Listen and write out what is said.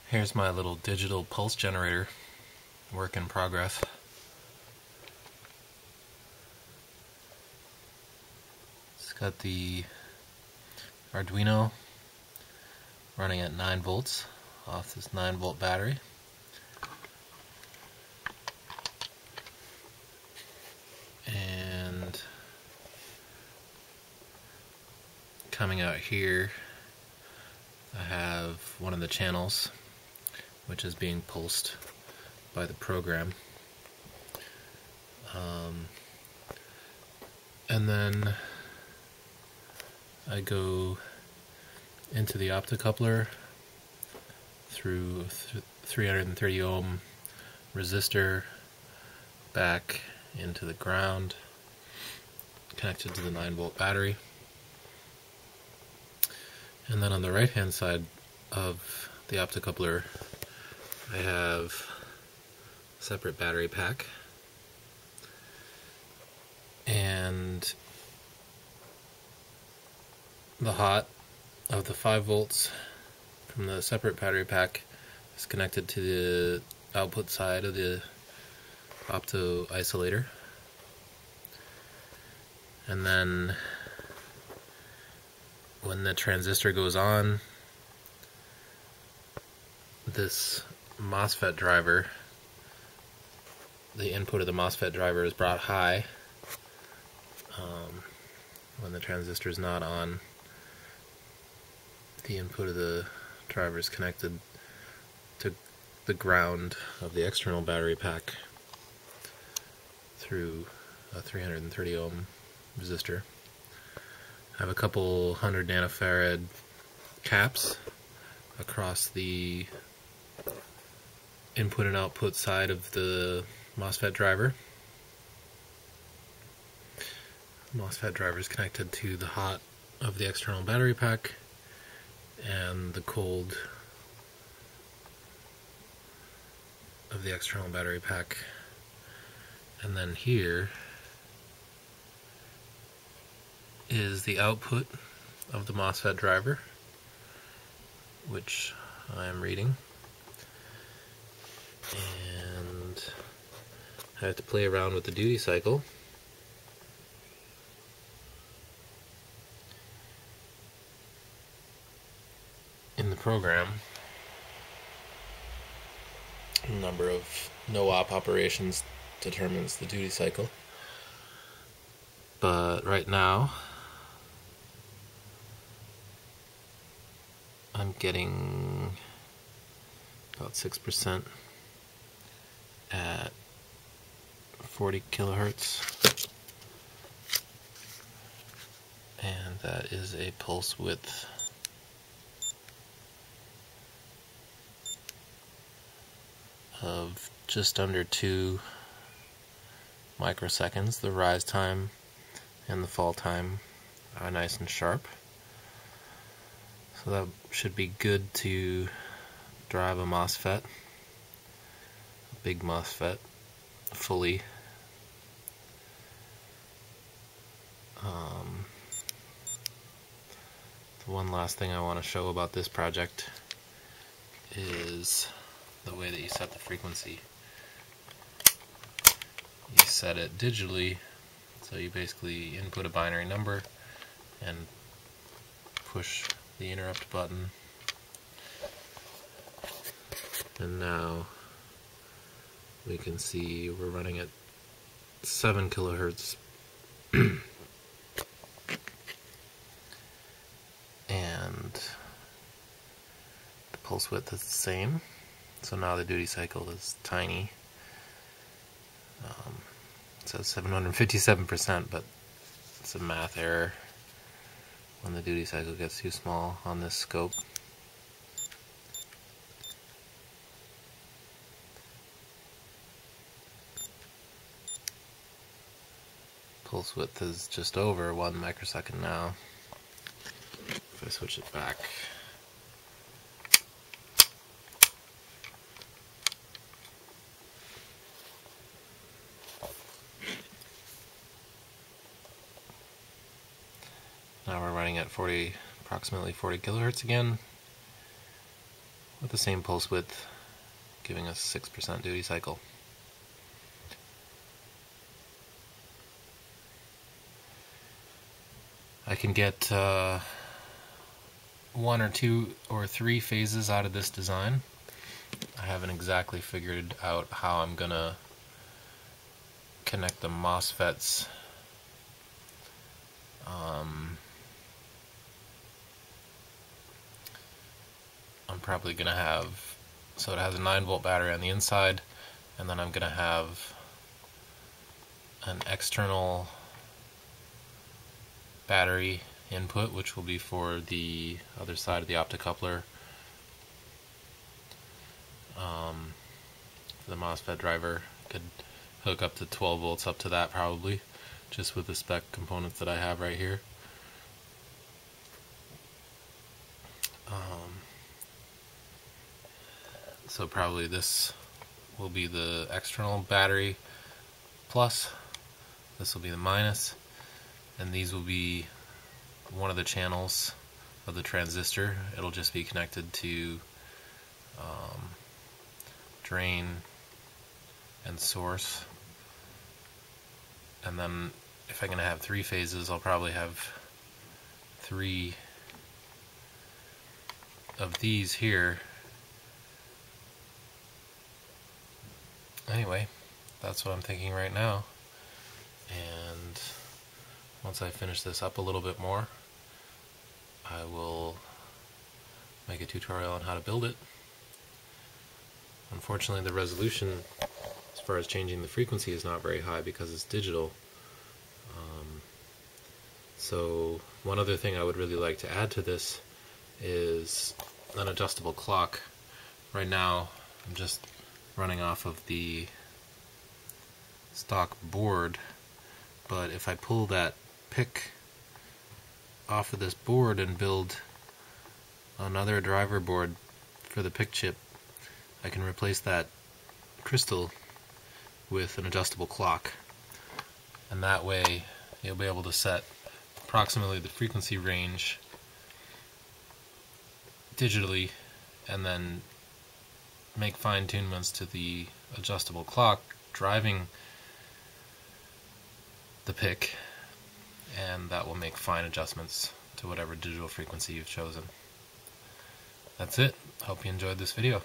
Here's my little digital pulse generator, work in progress. It's got the Arduino running at 9 volts off this 9-volt battery. And coming out here, I have one of the channels which is being pulsed by the program. And then I go into the optocoupler through 330 ohm resistor back into the ground, connected to the 9-volt battery. And then on the right hand side of the optocoupler I have a separate battery pack, and the hot of the 5 volts from the separate battery pack is connected to the output side of the opto isolator. And then when the transistor goes on, this MOSFET driver, the input of the MOSFET driver is brought high. When the transistor is not on, the input of the driver is connected to the ground of the external battery pack through a 330 ohm resistor. I have a couple 100 nanofarad caps across the input and output side of the MOSFET driver. The MOSFET driver is connected to the hot of the external battery pack and the cold of the external battery pack. And then here is the output of the MOSFET driver, which I am reading. And I have to play around with the duty cycle. In the program, the number of no-op operations determines the duty cycle. But right now, I'm getting about 6% at 40 kilohertz, and that is a pulse width of just under 2 microseconds. The rise time and the fall time are nice and sharp, so that should be good to drive a MOSFET, a big MOSFET, fully. The one last thing I want to show about this project is the way that you set the frequency. You set it digitally, so you basically input a binary number and push the interrupt button, and now we can see we're running at 7 kilohertz and the pulse width is the same. So now the duty cycle is tiny. It says 757%, but it's a math error when the duty cycle gets too small on this scope. Pulse width is just over 1 microsecond now. If I switch it back, now we're running at approximately 40 kilohertz again, with the same pulse width, giving us 6% duty cycle. I can get 1 or 2 or 3 phases out of this design. I haven't exactly figured out how I'm gonna connect the MOSFETs. I'm probably gonna have, so it has a 9-volt battery on the inside, and then I'm gonna have an external battery input, which will be for the other side of the optocoupler, the MOSFET driver. Could hook up to 12 volts up to that probably, just with the spec components that I have right here. So probably this will be the external battery plus, this will be the minus, and these will be one of the channels of the transistor. It'll just be connected to drain and source. And then if I'm going to have 3 phases, I'll probably have 3 of these here. Anyway, that's what I'm thinking right now. And once I finish this up a little bit more, I will make a tutorial on how to build it. Unfortunately, the resolution as far as changing the frequency is not very high because it's digital. So one other thing I would really like to add to this is an adjustable clock. Right now I'm just running off of the stock board, but if I pull that pick off of this board and build another driver board for the pick chip, I can replace that crystal with an adjustable clock, and that way you'll be able to set approximately the frequency range digitally and then make fine-tunements to the adjustable clock driving the pick, and that will make fine adjustments to whatever digital frequency you've chosen. That's it. Hope you enjoyed this video.